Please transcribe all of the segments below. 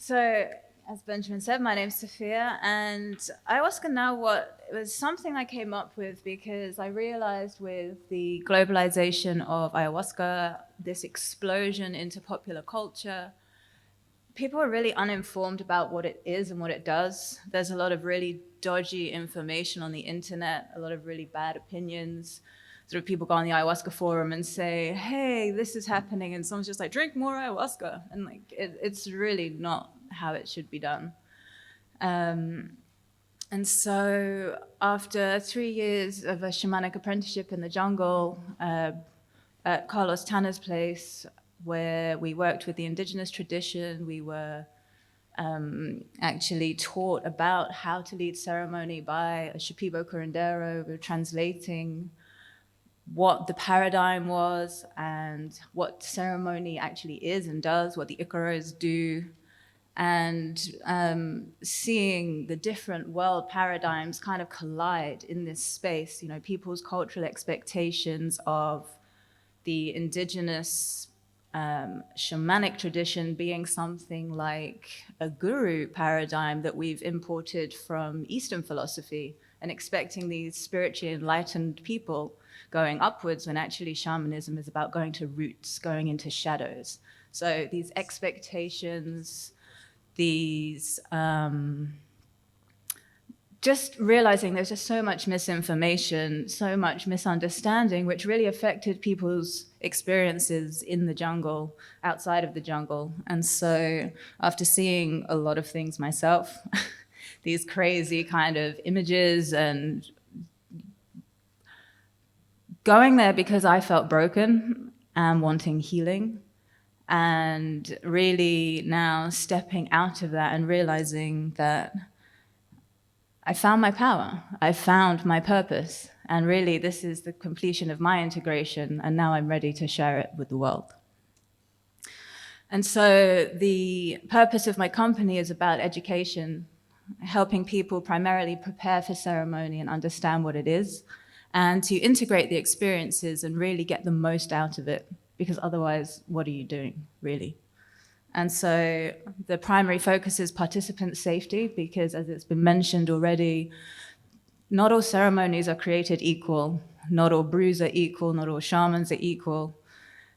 So, as Benjamin said, my name's Sophia, and ayahuasca now it was something I came up with because I realized with the globalization of ayahuasca, this explosion into popular culture, people are really uninformed about what it is and what it does. There's a lot of really dodgy information on the internet, a lot of really bad opinions. Sort of people go on the ayahuasca forum and say, hey, this is happening, and someone's just like, drink more ayahuasca. And like, it's really not how it should be done. And so after 3 years of a shamanic apprenticeship in the jungle at Carlos Tanner's place, where we worked with the indigenous tradition, we were actually taught about how to lead ceremony by a Shipibo curandero. We were translating what the paradigm was and what ceremony actually is and does, what the Icaros do, and seeing the different world paradigms kind of collide in this space. You know, people's cultural expectations of the indigenous shamanic tradition being something like a guru paradigm that we've imported from Eastern philosophy, and expecting these spiritually enlightened people going upwards when actually shamanism is about going to roots, going into shadows. So these expectations, these just realizing there's just so much misinformation, so much misunderstanding, which really affected people's experiences in the jungle, outside of the jungle. And so after seeing a lot of things myself, these crazy kind of images, and going there because I felt broken and wanting healing, and really now stepping out of that and realizing that I found my power, I found my purpose, and really this is the completion of my integration, and now I'm ready to share it with the world. And so the purpose of my company is about education, helping people primarily prepare for ceremony and understand what it is, and to integrate the experiences and really get the most out of it, because otherwise, what are you doing, really? And so the primary focus is participant safety, because as it's been mentioned already, not all ceremonies are created equal, not all brews are equal, not all shamans are equal.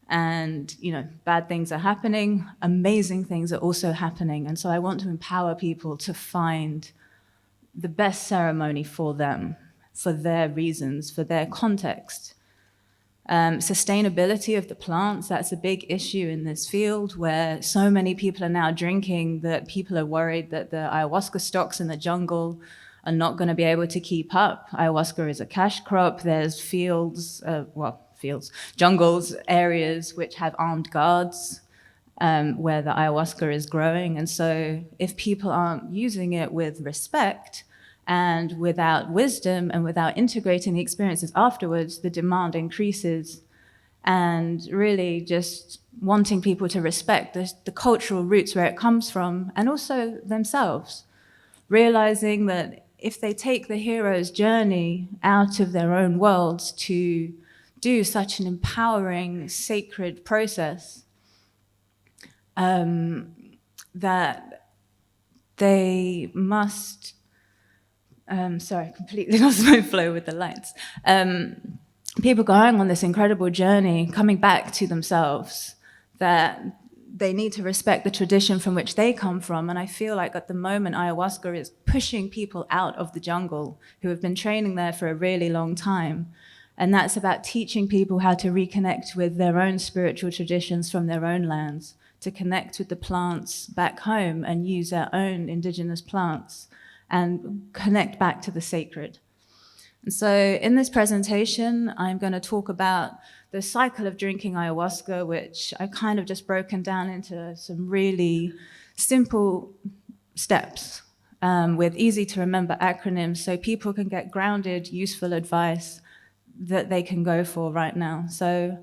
And, you know, bad things are happening, amazing things are also happening. And so I want to empower people to find the best ceremony for them, for their reasons, for their context. Sustainability of the plants, that's a big issue in this field, where so many people are now drinking that people are worried that the ayahuasca stocks in the jungle are not going to be able to keep up. Ayahuasca is a cash crop. There's jungles, areas which have armed guards where the ayahuasca is growing. And so if people aren't using it with respect and without wisdom and without integrating the experiences afterwards, the demand increases. And really just wanting people to respect the cultural roots where it comes from, and also themselves. Realizing that if they take the hero's journey out of their own worlds to do such an empowering, sacred process, that they must, sorry, I completely lost my flow with the lights. People going on this incredible journey, coming back to themselves, that they need to respect the tradition from which they come from. And I feel like at the moment, ayahuasca is pushing people out of the jungle who have been training there for a really long time. And that's about teaching people how to reconnect with their own spiritual traditions from their own lands, to connect with the plants back home and use their own indigenous plants and connect back to the sacred. And so in this presentation, I'm going to talk about the cycle of drinking ayahuasca, which I've kind of just broken down into some really simple steps with easy to remember acronyms, so people can get grounded, useful advice that they can go for right now. So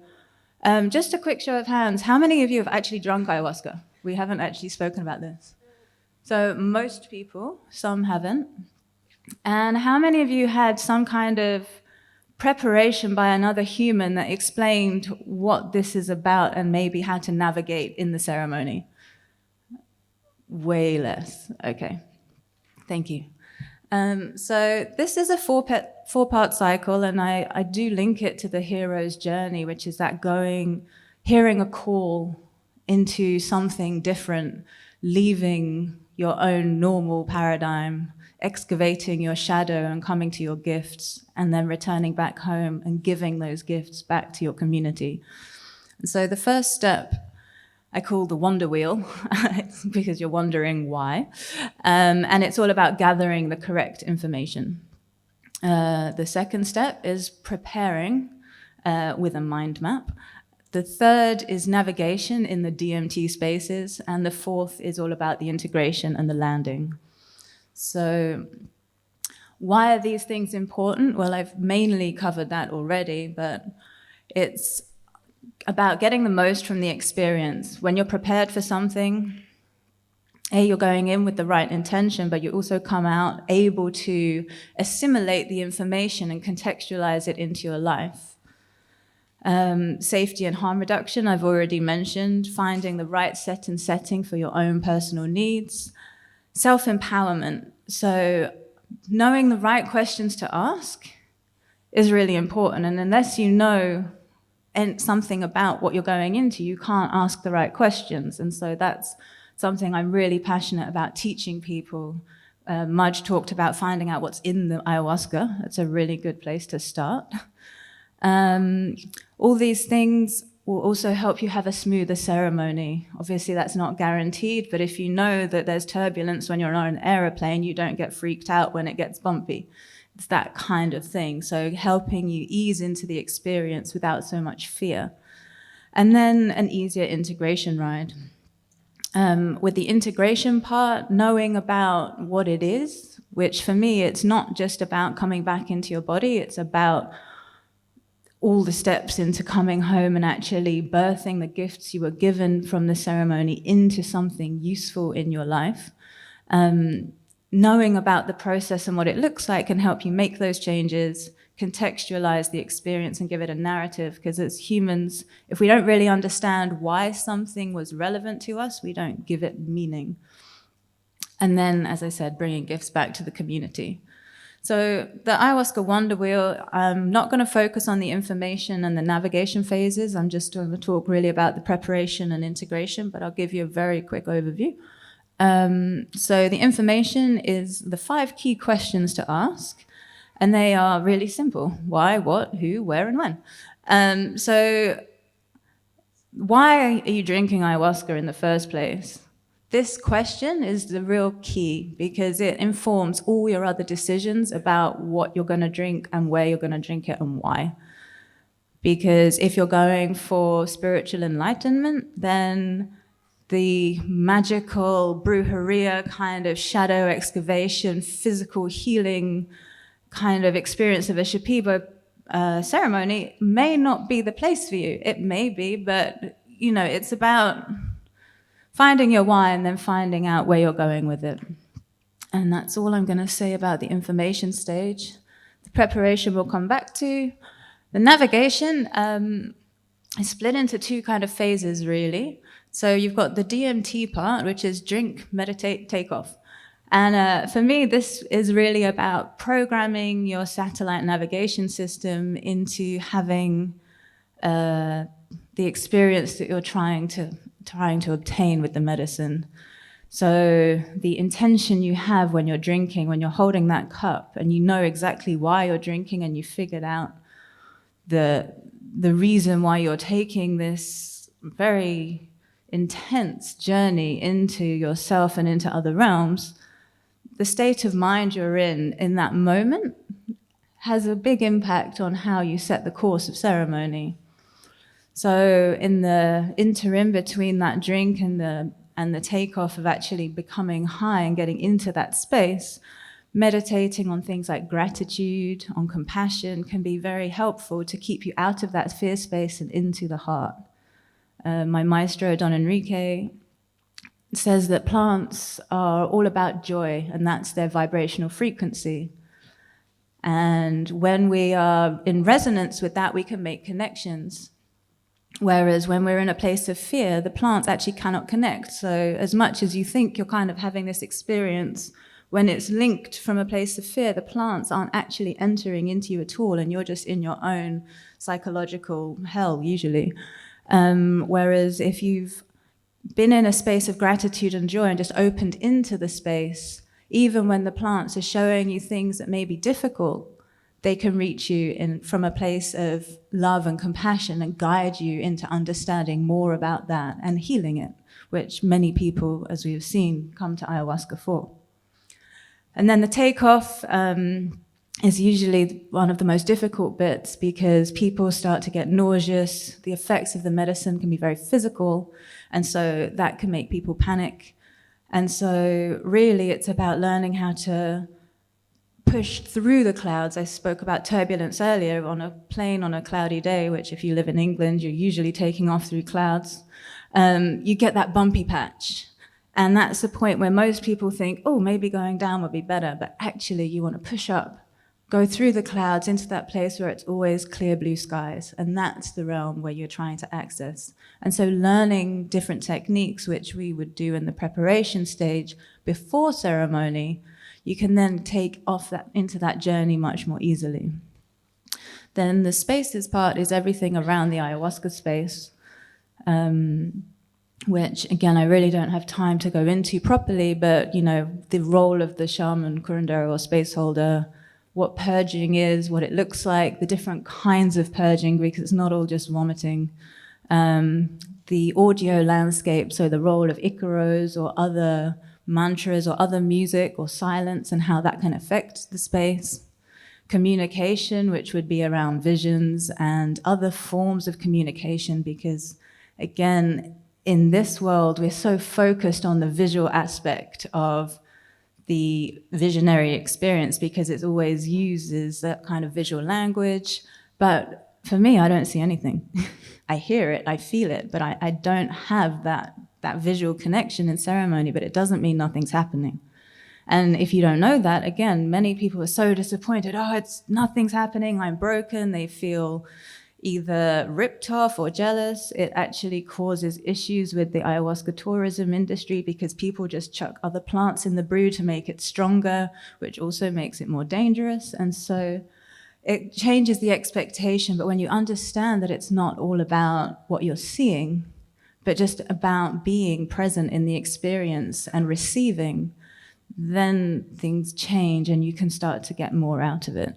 just a quick show of hands, how many of you have actually drunk ayahuasca? We haven't actually spoken about this. So most people, some haven't. And how many of you had some kind of preparation by another human that explained what this is about and maybe how to navigate in the ceremony? Way less. Okay. Thank you. So this is a four-part cycle, and I do link it to the hero's journey, which is that hearing a call into something different, leaving your own normal paradigm, excavating your shadow and coming to your gifts, and then returning back home and giving those gifts back to your community. And so the first step I call the wonder wheel, because you're wondering why. And it's all about gathering the correct information. The second step is preparing with a mind map. The third is navigation in the DMT spaces. And the fourth is all about the integration and the landing. So why are these things important? Well, I've mainly covered that already, but it's about getting the most from the experience. When you're prepared for something, you're going in with the right intention, but you also come out able to assimilate the information and contextualize it into your life. Safety and harm reduction, I've already mentioned. Finding the right set and setting for your own personal needs. Self-empowerment. So knowing the right questions to ask is really important. And unless you know something about what you're going into, you can't ask the right questions. And so that's something I'm really passionate about teaching people. Mudge talked about finding out what's in the ayahuasca. That's a really good place to start. All these things will also help you have a smoother ceremony. Obviously, that's not guaranteed, but if you know that there's turbulence when you're on an aeroplane, you don't get freaked out when it gets bumpy. It's that kind of thing. So helping you ease into the experience without so much fear. And then an easier integration ride. With the integration part, knowing about what it is, which for me, it's not just about coming back into your body, it's about all the steps into coming home and actually birthing the gifts you were given from the ceremony into something useful in your life. Knowing about the process and what it looks like can help you make those changes, contextualize the experience and give it a narrative, because as humans, if we don't really understand why something was relevant to us, we don't give it meaning. And then, as I said, bringing gifts back to the community. So the Ayahuasca Wonder Wheel, I'm not going to focus on the information and the navigation phases. I'm just going to talk really about the preparation and integration, but I'll give you a very quick overview. So the information is the 5 key questions to ask, and they are really simple. Why, what, who, where, and when. So why are you drinking ayahuasca in the first place? This question is the real key because it informs all your other decisions about what you're going to drink and where you're going to drink it and why. Because if you're going for spiritual enlightenment, then the magical brujeria kind of shadow excavation, physical healing kind of experience of a Shipibo ceremony may not be the place for you. It may be, but you know, it's about finding your why and then finding out where you're going with it. And that's all I'm going to say about the information stage. The preparation we'll come back to. The navigation is split into 2 kind of phases, really. So you've got the DMT part, which is drink, meditate, take off. And for me, this is really about programming your satellite navigation system into having the experience that you're trying to obtain with the medicine. So the intention you have when you're drinking, when you're holding that cup, and you know exactly why you're drinking, and you figured out the reason why you're taking this very intense journey into yourself and into other realms, the state of mind you're in that moment has a big impact on how you set the course of ceremony. So in the interim between that drink and the takeoff of actually becoming high and getting into that space, meditating on things like gratitude, on compassion can be very helpful to keep you out of that fear space and into the heart. My maestro, Don Enrique, says that plants are all about joy, and that's their vibrational frequency. And when we are in resonance with that, we can make connections. Whereas when we're in a place of fear, the plants actually cannot connect. So as much as you think you're kind of having this experience, when it's linked from a place of fear, the plants aren't actually entering into you at all, and you're just in your own psychological hell, usually. Whereas if you've been in a space of gratitude and joy and just opened into the space, even when the plants are showing you things that may be difficult, they can reach you from a place of love and compassion and guide you into understanding more about that and healing it, which many people, as we've seen, come to ayahuasca for. And then the takeoff is usually one of the most difficult bits, because people start to get nauseous. The effects of the medicine can be very physical, and so that can make people panic. And so really it's about learning how to push through the clouds. I spoke about turbulence earlier on a plane on a cloudy day, which if you live in England, you're usually taking off through clouds. You get that bumpy patch. And that's the point where most people think, oh, maybe going down would be better. But actually, you want to push up, go through the clouds into that place where it's always clear blue skies. And that's the realm where you're trying to access. And so learning different techniques, which we would do in the preparation stage before ceremony, you can then take off that into that journey much more easily. Then the spaces part is everything around the ayahuasca space, which again, I really don't have time to go into properly, but you know, the role of the shaman, curandero, or space holder, what purging is, what it looks like, the different kinds of purging, because it's not all just vomiting. The audio landscape, so the role of icaros or other mantras or other music or silence and how that can affect the space. Communication, which would be around visions and other forms of communication, because again, in this world, we're so focused on the visual aspect of the visionary experience because it always uses that kind of visual language. But for me, I don't see anything. I hear it, I feel it, but I don't have that visual connection in ceremony, but it doesn't mean nothing's happening. And if you don't know that, again, many people are so disappointed. Oh, nothing's happening, I'm broken. They feel either ripped off or jealous. It actually causes issues with the ayahuasca tourism industry because people just chuck other plants in the brew to make it stronger, which also makes it more dangerous. And so it changes the expectation. But when you understand that it's not all about what you're seeing, but just about being present in the experience and receiving, then things change and you can start to get more out of it.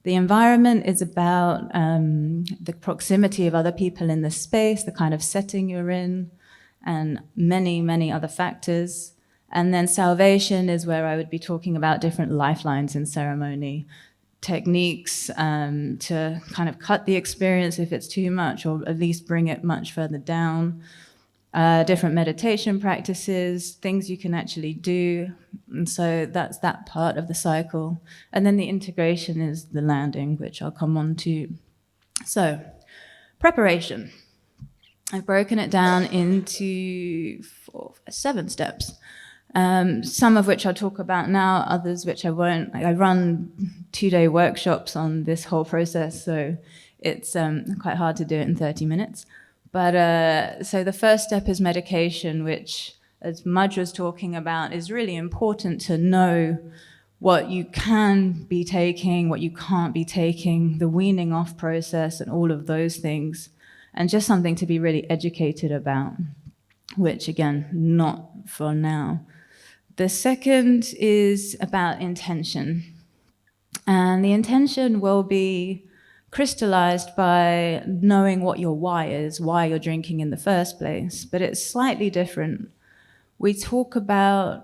The environment is about the proximity of other people in the space, the kind of setting you're in, and many, many other factors. And then salvation is where I would be talking about different lifelines in ceremony, techniques to kind of cut the experience if it's too much, or at least bring it much further down. Different meditation practices, things you can actually do. And so that's that part of the cycle. And then the integration is the landing, which I'll come on to. So, preparation. I've broken it down into 7 steps. Some of which I'll talk about now, others which I won't. I run 2-day workshops on this whole process, so it's quite hard to do it in 30 minutes. But so the first step is medication, which, as Mudge was talking about, is really important to know what you can be taking, what you can't be taking, the weaning off process and all of those things, and just something to be really educated about, which again, not for now. The second is about intention. And the intention will be crystallized by knowing what your why is, why you're drinking in the first place, but it's slightly different. We talk about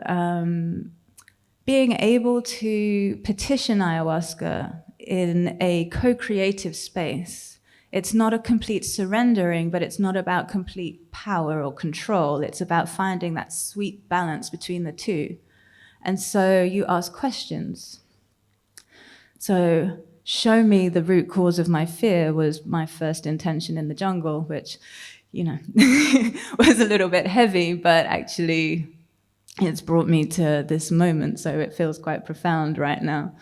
being able to petition ayahuasca in a co-creative space. It's not a complete surrendering, but it's not about complete power or control. It's about finding that sweet balance between the two. And so you ask questions. So, show me the root cause of my fear was my first intention in the jungle, which, you know, was a little bit heavy, but actually it's brought me to this moment, so it feels quite profound right now.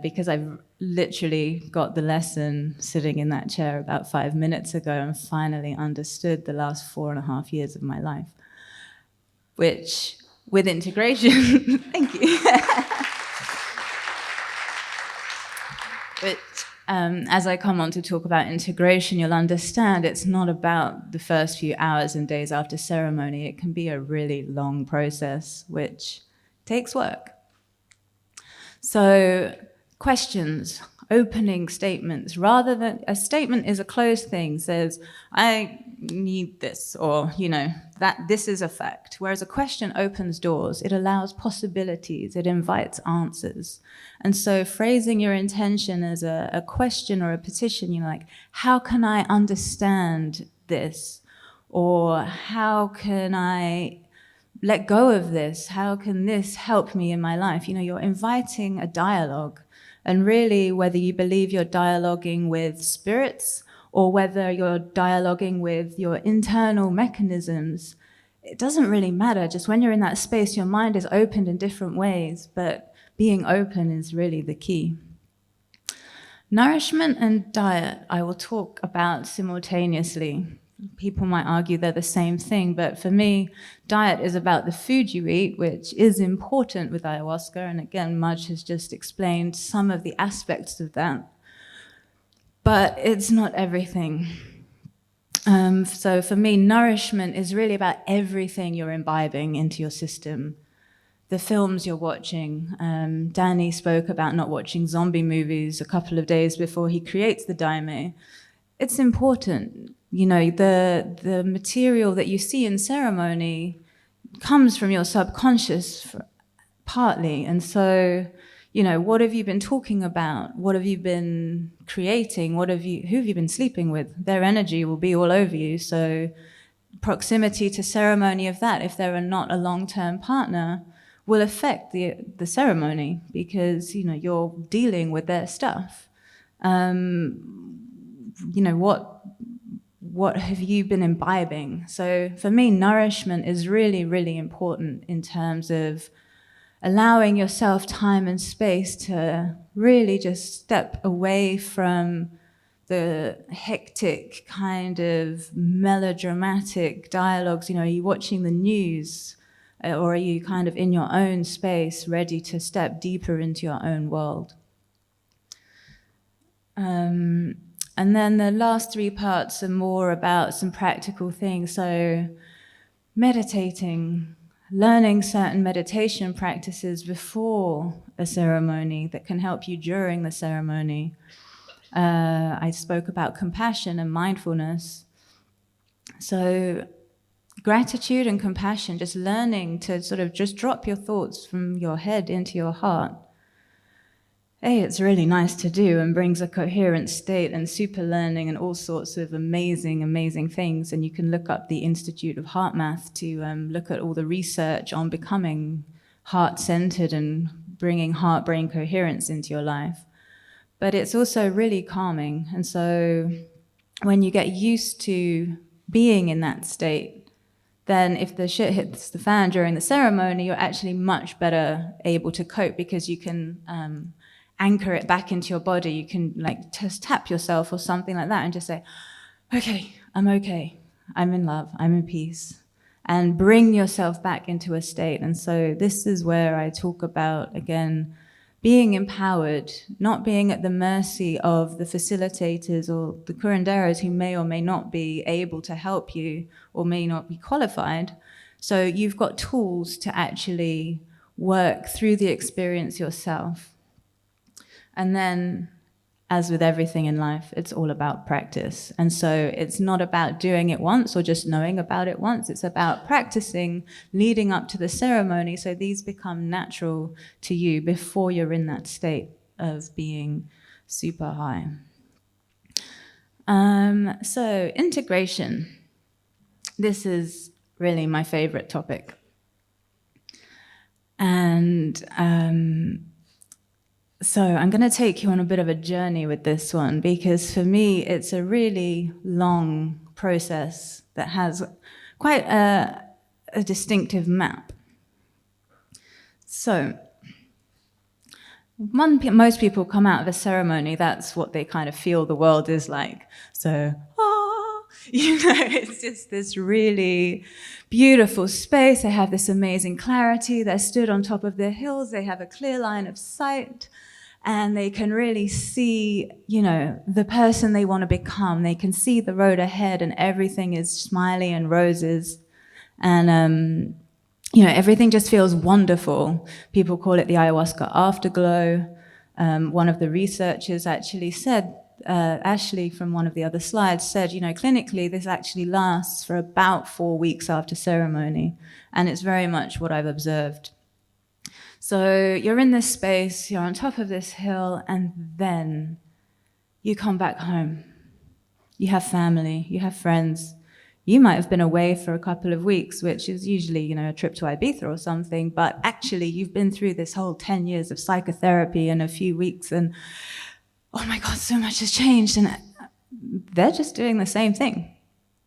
because I've literally got the lesson sitting in that chair about 5 minutes ago and finally understood the last 4.5 years of my life, which with integration, thank you. But as I come on to talk about integration, you'll understand it's not about the first few hours and days after ceremony. It can be a really long process, which takes work. So, questions, opening statements, rather than a statement is a closed thing, says, I need this, or, that this is a fact. Whereas a question opens doors, it allows possibilities, it invites answers. And so phrasing your intention as a question or a petition, like, how can I understand this? Or how can I let go of this? How can this help me in my life? You're inviting a dialogue. And really, whether you believe you're dialoguing with spirits or whether you're dialoguing with your internal mechanisms, it doesn't really matter. Just when you're in that space, your mind is opened in different ways, but being open is really the key. Nourishment and diet, I will talk about simultaneously. People might argue they're the same thing, but for me, diet is about the food you eat, which is important with ayahuasca. And again, Mudge has just explained some of the aspects of that. But it's not everything. So for me, nourishment is really about everything you're imbibing into your system. The films you're watching. Danny spoke about not watching zombie movies a couple of days before he creates the daime. It's important. The material that you see in ceremony comes from your subconscious partly. And so, what have you been talking about? What have you been creating? Who have you been sleeping with? Their energy will be all over you. So proximity to ceremony of that, if they're not a long-term partner, will affect the ceremony because, you're dealing with their stuff. What have you been imbibing? So for me, nourishment is really, really important in terms of allowing yourself time and space to really just step away from the hectic kind of melodramatic dialogues. Are you watching the news or are you kind of in your own space ready to step deeper into your own world? And then the last 3 parts are more about some practical things. So meditating, learning certain meditation practices before a ceremony that can help you during the ceremony. I spoke about compassion and mindfulness. So gratitude and compassion, just learning to sort of just drop your thoughts from your head into your heart. It's really nice to do and brings a coherent state and super learning and all sorts of amazing, amazing things. And you can look up the Institute of Heart Math to look at all the research on becoming heart-centered and bringing heart-brain coherence into your life. But it's also really calming. And so when you get used to being in that state, then if the shit hits the fan during the ceremony, you're actually much better able to cope because you can anchor it back into your body. You can just tap yourself or something like that and just say, okay, I'm in love, I'm in peace, and bring yourself back into a state. And so this is where I talk about, again, being empowered, not being at the mercy of the facilitators or the curanderos who may or may not be able to help you or may not be qualified. So you've got tools to actually work through the experience yourself. And then, as with everything in life, it's all about practice. And so it's not about doing it once or just knowing about it once. It's about practicing leading up to the ceremony so these become natural to you before you're in that state of being super high. So integration. This is really my favorite topic. And so I'm going to take you on a bit of a journey with this one because for me it's a really long process that has quite a distinctive map. So most people come out of a ceremony, that's what they kind of feel the world is like. So, it's just this really beautiful space. They have this amazing clarity. They're stood on top of their hills. They have a clear line of sight. And they can really see, the person they want to become. They can see the road ahead, and everything is smiley and roses. And, everything just feels wonderful. People call it the ayahuasca afterglow. One of the researchers actually said, Ashley from one of the other slides said, clinically this actually lasts for about 4 weeks after ceremony. And it's very much what I've observed. So you're in this space, you're on top of this hill, and then you come back home. You have family, you have friends. You might have been away for a couple of weeks, which is usually, a trip to Ibiza or something, but actually you've been through this whole 10 years of psychotherapy in a few weeks, and oh my God, so much has changed, and they're just doing the same thing.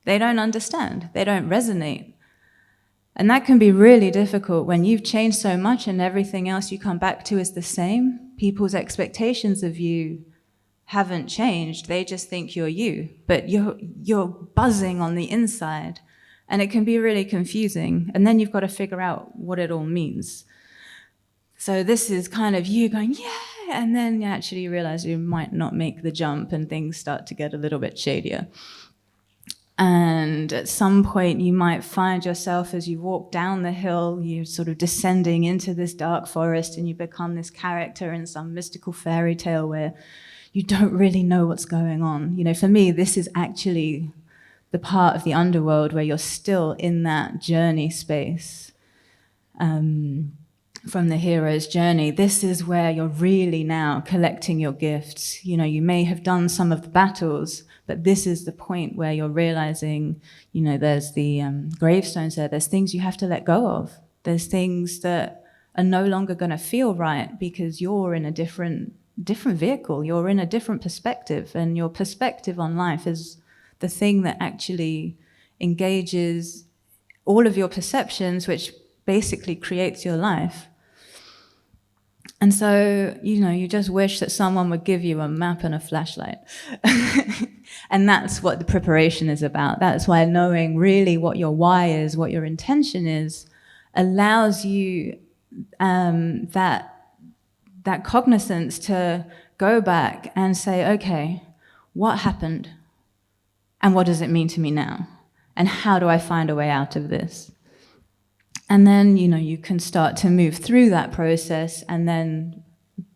They don't understand, they don't resonate. And that can be really difficult when you've changed so much and everything else you come back to is the same. People's expectations of you haven't changed. They just think you're you, but you're buzzing on the inside, and it can be really confusing. And then you've got to figure out what it all means. So this is kind of you going, yeah, and then you actually realize you might not make the jump, and things start to get a little bit shadier. And at some point you might find yourself, as you walk down the hill, you're sort of descending into this dark forest, and you become this character in some mystical fairy tale where you don't really know what's going on. For me, this is actually the part of the underworld where you're still in that journey space. From the hero's journey, this is where you're really now collecting your gifts. You may have done some of the battles, but this is the point where you're realizing, there's the gravestones there, there's things you have to let go of. There's things that are no longer going to feel right because you're in a different vehicle, you're in a different perspective, and your perspective on life is the thing that actually engages all of your perceptions, which basically creates your life. And so, you just wish that someone would give you a map and a flashlight. And that's what the preparation is about. That's why knowing really what your why is, what your intention is, allows you that cognizance to go back and say, okay, what happened? And what does it mean to me now? And how do I find a way out of this? And then, you can start to move through that process and then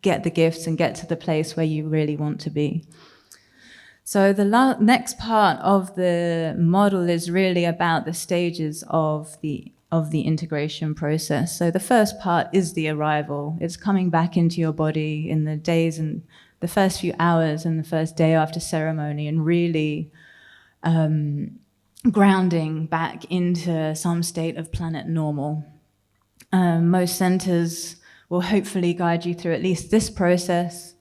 get the gifts and get to the place where you really want to be. So the next part of the model is really about the stages of the integration process. So the first part is the arrival. It's coming back into your body in the days and the first few hours and the first day after ceremony, and really grounding back into some state of planet normal. Most centers will hopefully guide you through at least this process,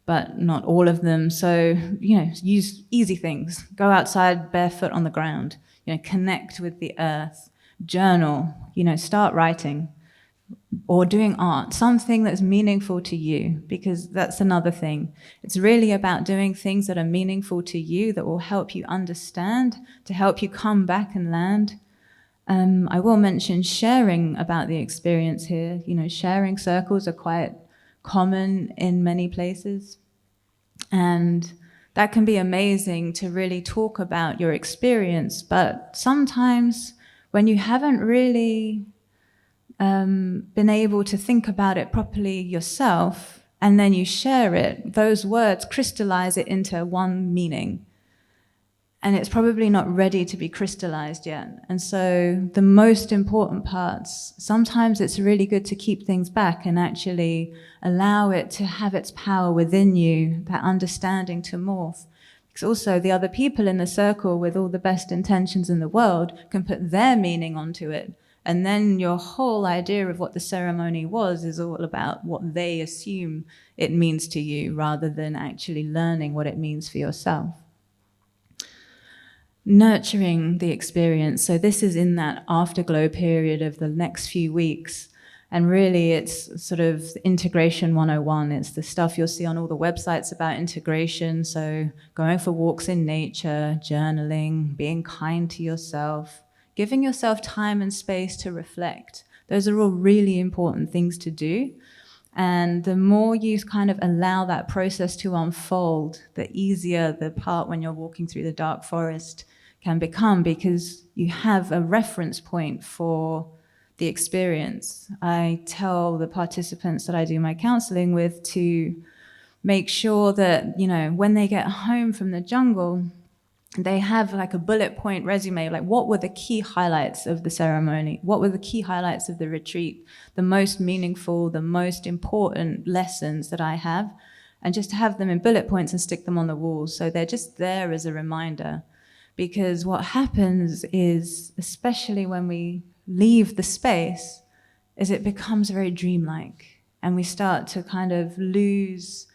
but not all of them. So, use easy things. Go outside barefoot on the ground, connect with the earth, journal, start writing or doing art, something that's meaningful to you, because that's another thing. It's really about doing things that are meaningful to you, that will help you understand, to help you come back and land. I will mention sharing about the experience here. Sharing circles are quite common in many places. And that can be amazing to really talk about your experience. But sometimes when you haven't really been able to think about it properly yourself, and then you share it, those words crystallize it into one meaning. And it's probably not ready to be crystallized yet. And so the most important parts, sometimes it's really good to keep things back and actually allow it to have its power within you, that understanding to morph. Because also the other people in the circle with all the best intentions in the world can put their meaning onto it. And then your whole idea of what the ceremony was is all about what they assume it means to you, rather than actually learning what it means for yourself. Nurturing the experience. So this is in that afterglow period of the next few weeks. And really, it's sort of integration 101. It's the stuff you'll see on all the websites about integration. So going for walks in nature, journaling, being kind to yourself, giving yourself time and space to reflect. Those are all really important things to do. And the more you kind of allow that process to unfold, the easier the part when you're walking through the dark forest can become, because you have a reference point for the experience. I tell the participants that I do my counseling with to make sure that, when they get home from the jungle, they have like a bullet point resume, like what were the key highlights of the ceremony? What were the key highlights of the retreat? The most meaningful, the most important lessons that I have, and just have them in bullet points and stick them on the walls. So they're just there as a reminder. Because what happens is, especially when we leave the space, is it becomes very dreamlike, and we start to kind of lose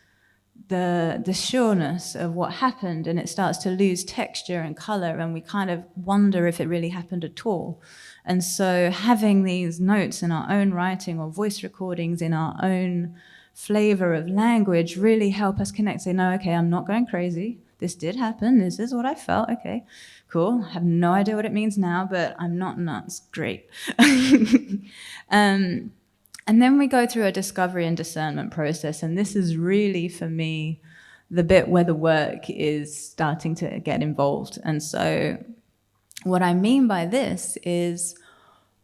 the sureness of what happened, and it starts to lose texture and color, and we kind of wonder if it really happened at all. And so having these notes in our own writing or voice recordings in our own flavor of language really help us connect, say, no, okay, I'm not going crazy. This did happen. This is what I felt. Okay, cool. I have no idea what it means now, but I'm not nuts. Great. And then we go through a discovery and discernment process. And this is really, for me, the bit where the work is starting to get involved. And so what I mean by this is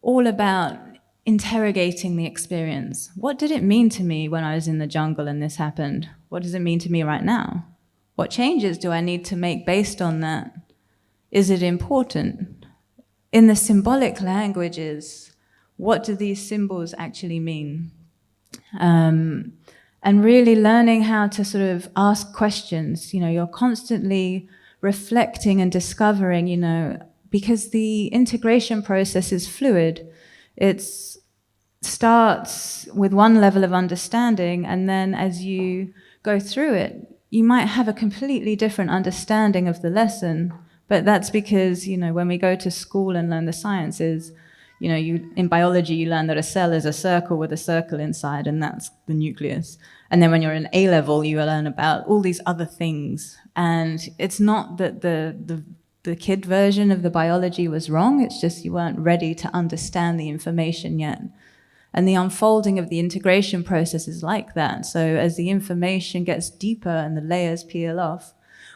all about interrogating the experience. What did it mean to me when I was in the jungle and this happened? What does it mean to me right now? What changes do I need to make based on that? Is it important? In the symbolic languages, what do these symbols actually mean? And really learning how to sort of ask questions. You're constantly reflecting and discovering, because the integration process is fluid. It starts with one level of understanding, and then as you go through it, you might have a completely different understanding of the lesson. But that's because, when we go to school and learn the sciences, in biology, you learn that a cell is a circle with a circle inside, and that's the nucleus. And then when you're in A-level, you learn about all these other things. And it's not that the kid version of the biology was wrong, it's just you weren't ready to understand the information yet. And the unfolding of the integration process is like that. So as the information gets deeper and the layers peel off,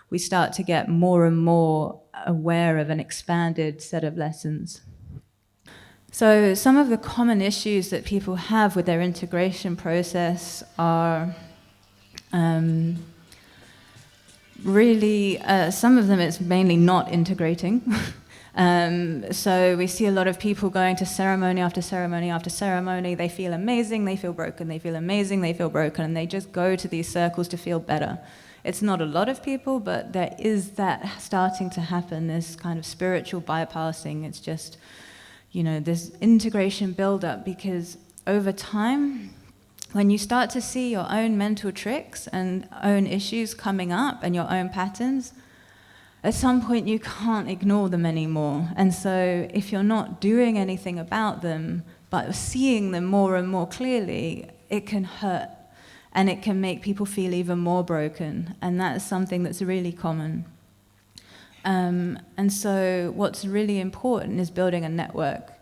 we start to get more and more aware of an expanded set of lessons. So some of the common issues that people have with their integration process are really, some of them it's mainly not integrating. So we see a lot of people going to ceremony after ceremony after ceremony. They feel amazing, they feel broken, they feel amazing, they feel broken, and they just go to these circles to feel better. It's not a lot of people, but there is that starting to happen, this kind of spiritual bypassing. It's just, this integration build-up, because over time, when you start to see your own mental tricks and own issues coming up and your own patterns, at some point you can't ignore them anymore. And so if you're not doing anything about them, but seeing them more and more clearly, it can hurt. And it can make people feel even more broken. And that's something that's really common. And so what's really important is building a network.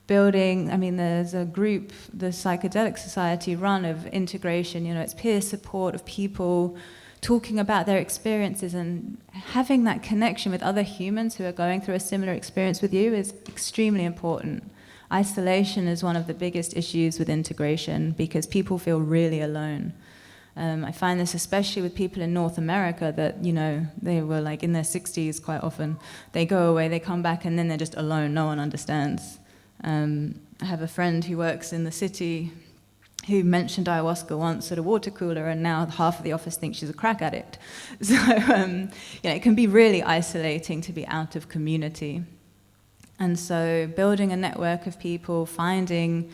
There's a group, the Psychedelic Society run of integration, it's peer support of people talking about their experiences, and having that connection with other humans who are going through a similar experience with you is extremely important. Isolation is one of the biggest issues with integration because people feel really alone. I find this especially with people in North America that, they were like in their 60s quite often. They go away, they come back, and then they're just alone. No one understands. I have a friend who works in the city who mentioned ayahuasca once at a water cooler, and now half of the office thinks she's a crack addict. So, it can be really isolating to be out of community. And so building a network of people, finding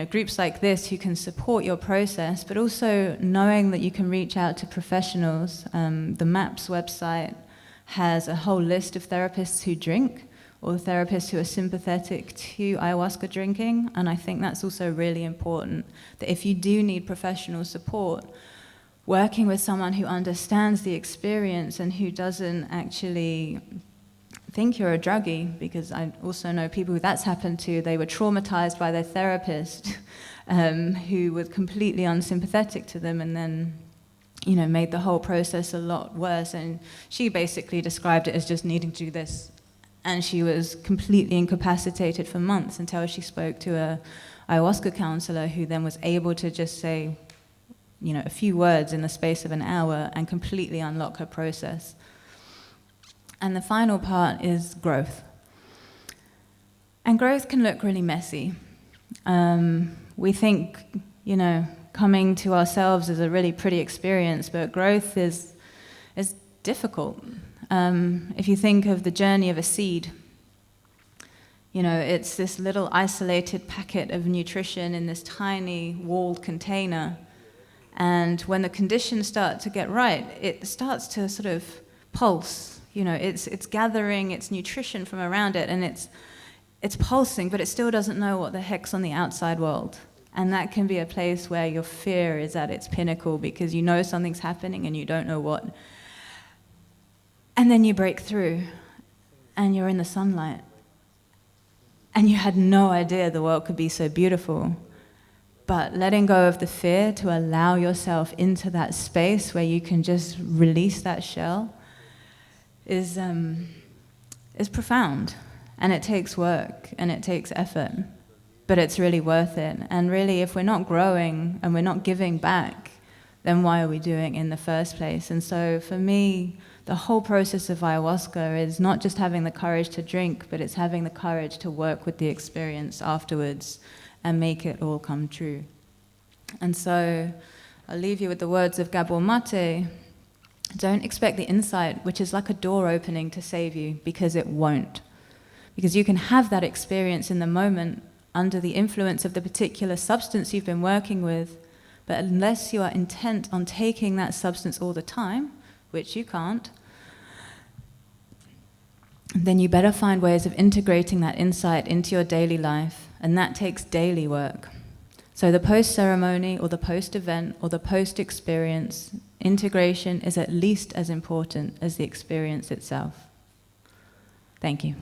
groups like this who can support your process, but also knowing that you can reach out to professionals. The MAPS website has a whole list of therapists who drink, or the therapists who are sympathetic to ayahuasca drinking. And I think that's also really important, that if you do need professional support, working with someone who understands the experience and who doesn't actually think you're a druggie, because I also know people who that's happened to. They were traumatized by their therapist who was completely unsympathetic to them, and then made the whole process a lot worse. And she basically described it as just needing to do this. And she was completely incapacitated for months until she spoke to a ayahuasca counselor who then was able to just say, a few words in the space of an hour and completely unlock her process. And the final part is growth. And growth can look really messy. We think, coming to ourselves is a really pretty experience, but growth is difficult. If you think of the journey of a seed, it's this little isolated packet of nutrition in this tiny walled container. And when the conditions start to get right, it starts to sort of pulse. It's gathering its nutrition from around it, and it's pulsing, but it still doesn't know what the heck's on the outside world. And that can be a place where your fear is at its pinnacle, because you know something's happening and you don't know what. And then you break through, and you're in the sunlight. And you had no idea the world could be so beautiful. But letting go of the fear to allow yourself into that space where you can just release that shell is profound. And it takes work, and it takes effort. But it's really worth it. And really, if we're not growing and we're not giving back, then why are we doing it in the first place? And so for me, the whole process of ayahuasca is not just having the courage to drink, but it's having the courage to work with the experience afterwards and make it all come true. And so I'll leave you with the words of Gabor Mate. Don't expect the insight, which is like a door opening, to save you, because it won't. Because you can have that experience in the moment under the influence of the particular substance you've been working with, but unless you are intent on taking that substance all the time, which you can't, then you better find ways of integrating that insight into your daily life, and that takes daily work. So the post-ceremony or the post-event or the post-experience, integration is at least as important as the experience itself. Thank you.